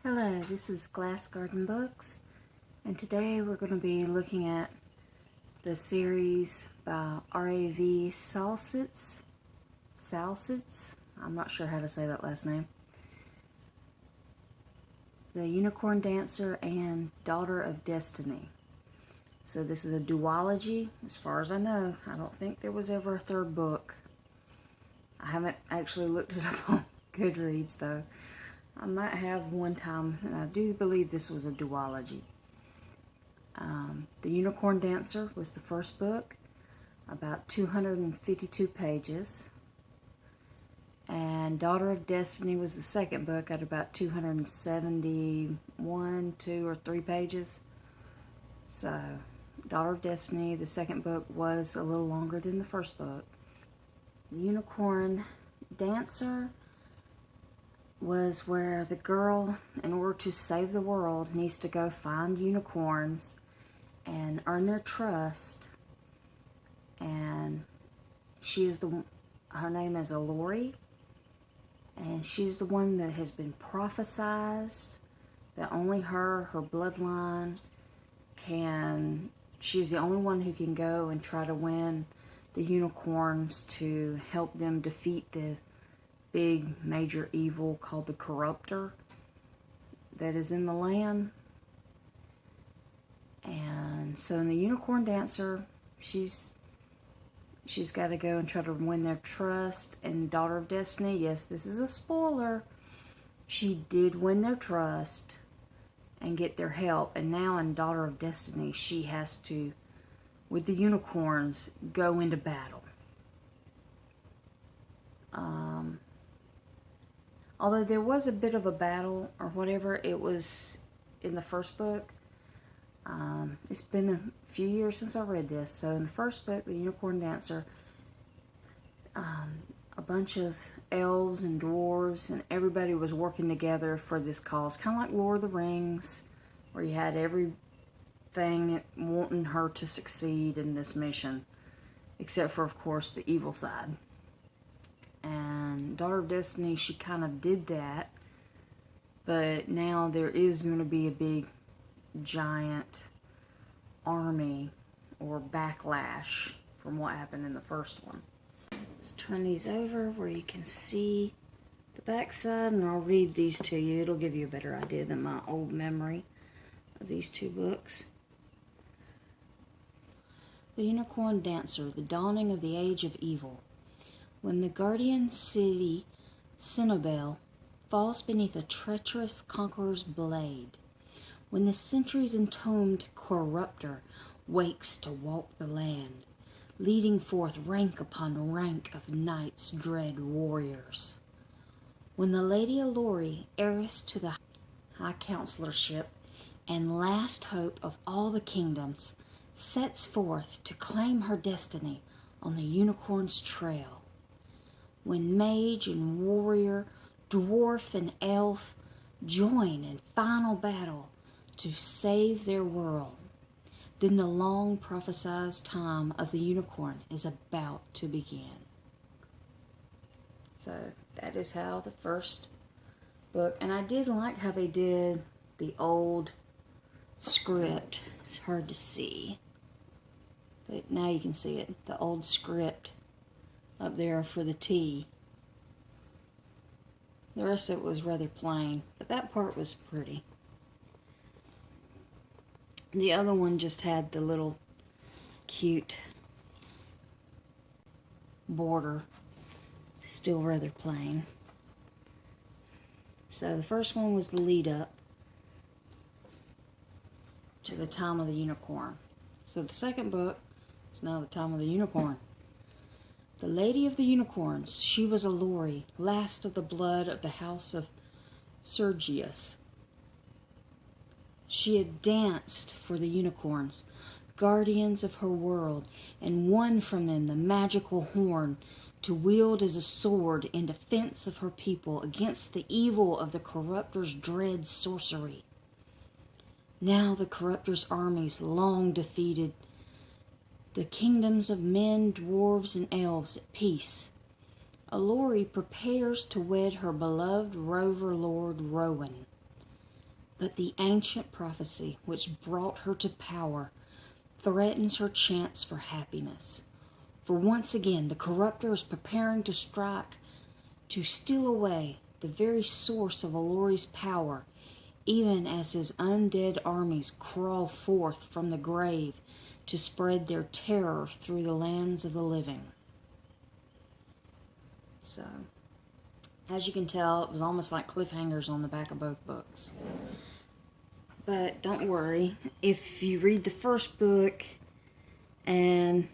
Hello, this is Glass Garden Books, and today we're going to be looking at the series by R.A.V. Salsitz. I'm not sure how to say that last name. The Unicorn Dancer and Daughter of Destiny. So this is a duology, as far as I know. I don't think there was ever a third book. I haven't actually looked it up on Goodreads, though. I might have one time, and I do believe this was a duology. The Unicorn Dancer was the first book, about 252 pages. And Daughter of Destiny was the second book at about 271, 2 or 3 pages. So, Daughter of Destiny, the second book, was a little longer than the first book. The Unicorn Dancer was where the girl, in order to save the world, needs to go find unicorns and earn their trust. And her name is R.A.V, and she's the one that has been prophesized that only her bloodline she's the only one who can go and try to win the unicorns to help them defeat the big major evil called the Corruptor that is in the land. And so in the Unicorn Dancer, she's got to go and try to win their trust. And Daughter of Destiny, yes, this is a spoiler, she did win their trust and get their help. And now in Daughter of Destiny, she has to, with the unicorns, go into battle. Although there was a bit of a battle or whatever, it was in the first book. It's been a few years since I read this. So in the first book, The Unicorn Dancer, a bunch of elves and dwarves and everybody was working together for this cause. Kind of like Lord of the Rings, where you had everything wanting her to succeed in this mission. Except for, of course, the evil side. And Daughter of Destiny, she kind of did that. But now there is going to be a big, giant army or backlash from what happened in the first one. Let's turn these over where you can see the backside, and I'll read these to you. It'll give you a better idea than my old memory of these two books. The Unicorn Dancer, the dawning of the age of evil. When the guardian city, Cinobel, falls beneath a treacherous conqueror's blade, when the centuries entombed Corruptor wakes to walk the land, leading forth rank upon rank of night's dread warriors, when the Lady R.A.V, heiress to the High Counselorship and last hope of all the kingdoms, sets forth to claim her destiny on the unicorn's trail, when mage and warrior, dwarf and elf join in final battle to save their world, then the long prophesied time of the unicorn is about to begin. So that is how the first book, and I did like how they did the old script. It's hard to see, but now you can see it, the old script up there for the T. The rest of it was rather plain, but that part was pretty. The other one just had the little cute border, still rather plain. So the first one was the lead up to the time of the unicorn. So the second book is now the time of the unicorn. The Lady of the Unicorns, she was R.A.V, last of the blood of the house of Sergius. She had danced for the unicorns, guardians of her world, and won from them the magical horn to wield as a sword in defense of her people against the evil of the Corruptor's dread sorcery. Now the Corruptor's armies, long defeated, the kingdoms of men, dwarves, and elves at peace, R.A.V prepares to wed her beloved rover lord Rowan, But the ancient prophecy which brought her to power threatens her chance for happiness. For once again, the corrupter is preparing to strike, to steal away the very source of Alori's power, even as his undead armies crawl forth from the grave to spread their terror through the lands of the living. So, as you can tell, it was almost like cliffhangers on the back of both books. But don't worry, if you read the first book and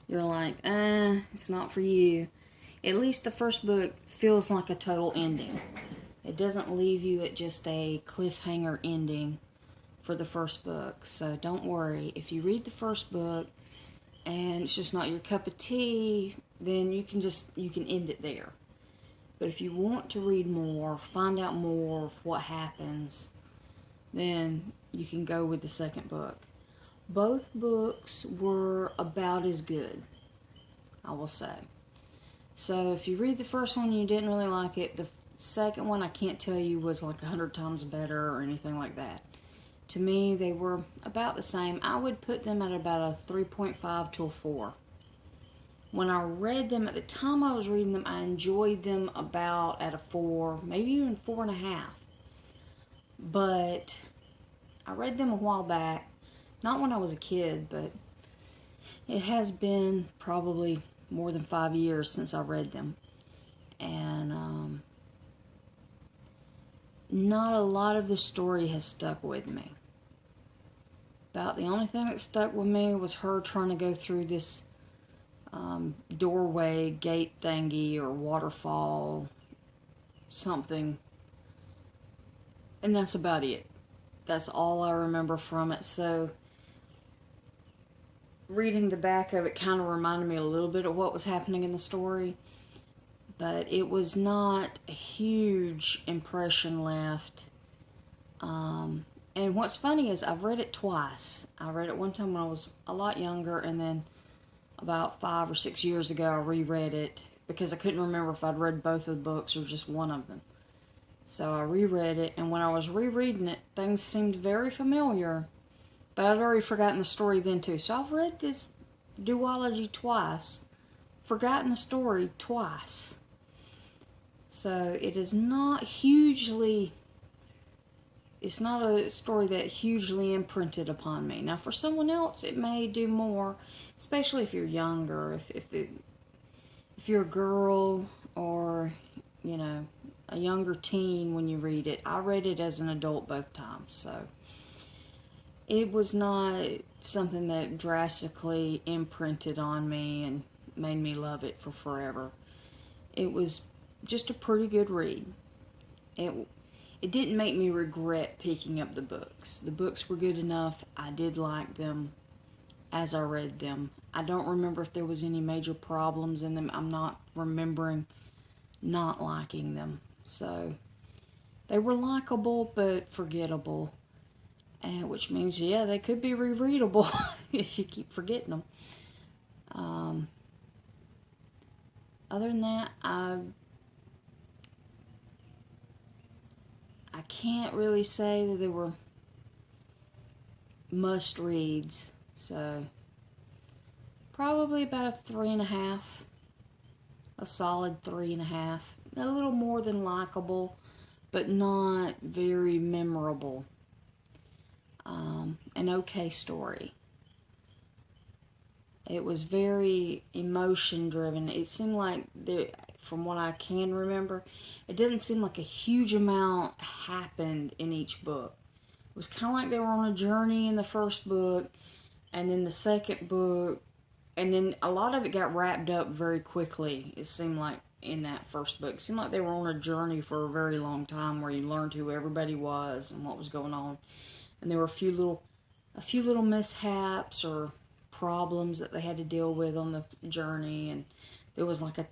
you're like, it's not for you, at least the first book feels like a total ending. It doesn't leave you at just a cliffhanger ending for the first book. So don't worry, if you read the first book and it's just not your cup of tea, then you can end it there. But if you want to read more, find out more of what happens, then you can go with the second book. Both books were about as good, I will say. So if you read the first one and you didn't really like it, the second one I can't tell you was like 100 times better or anything like that. To me, they were about the same. I would put them at about a 3.5 to a 4. When I read them, at the time I was reading them, I enjoyed them about at a 4, maybe even 4.5. But I read them a while back, not when I was a kid, but it has been probably more than 5 years since I read them. And not a lot of the story has stuck with me. About the only thing that stuck with me was her trying to go through this doorway, gate thingy, or waterfall, something. And that's about it. That's all I remember from it. So reading the back of it kind of reminded me a little bit of what was happening in the story. But it was not a huge impression left. And what's funny is I've read it twice. I read it one time when I was a lot younger, and then about 5 or 6 years ago I reread it because I couldn't remember if I'd read both of the books or just one of them. So I reread it, and when I was rereading it, things seemed very familiar, but I'd already forgotten the story then too. So I've read this duology twice, forgotten the story twice. So it is not hugely, it's not a story that hugely imprinted upon me. Now for someone else it may do more, especially if you're younger, if you're a girl or, you know, a younger teen when you read it. I read it as an adult both times, so it was not something that drastically imprinted on me and made me love it for forever. It was just a pretty good read. It didn't make me regret picking up the books. The books were good enough. I did like them as I read them. I don't remember if there was any major problems in them. I'm not remembering not liking them. So they were likable but forgettable, and which means, yeah, they could be rereadable if you keep forgetting them. Other than that, I can't really say that they were must reads. So probably about a 3.5, a solid 3.5. A little more than likable, but not very memorable. An okay story. It was very emotion driven. It seemed like, from what I can remember, it didn't seem like a huge amount happened in each book. It was kind of like they were on a journey in the first book, and then the second book, and then a lot of it got wrapped up very quickly, it seemed like, in that first book. It seemed like they were on a journey for a very long time where you learned who everybody was and what was going on. And there were a few little mishaps or problems that they had to deal with on the journey, and there was like a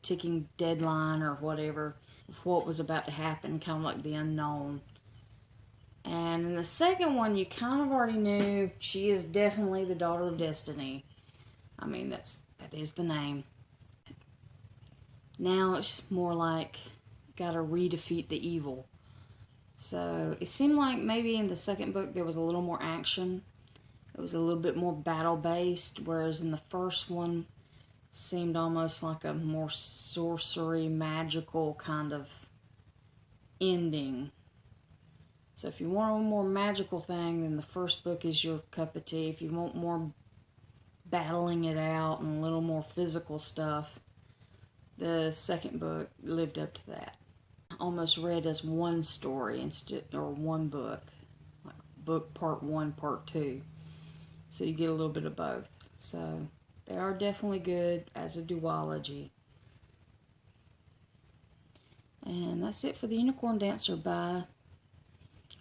ticking deadline or whatever of what was about to happen, kind of like the unknown. And in the second one, you kind of already knew she is definitely the daughter of destiny. I mean, that is the name. Now it's more like gotta redefeat the evil. So it seemed like maybe in the second book there was a little more action. It was a little bit more battle-based, whereas in the first one seemed almost like a more sorcery, magical kind of ending. So if you want a more magical thing, then the first book is your cup of tea. If you want more battling it out and a little more physical stuff, the second book lived up to that. Almost read as one story instead, or one book, like book part 1, part 2. So you get a little bit of both. So they are definitely good as a duology. And that's it for the Unicorn Dancer by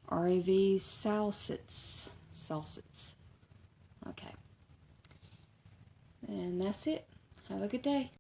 R.A.V. Salsitz. Okay. And that's it. Have a good day.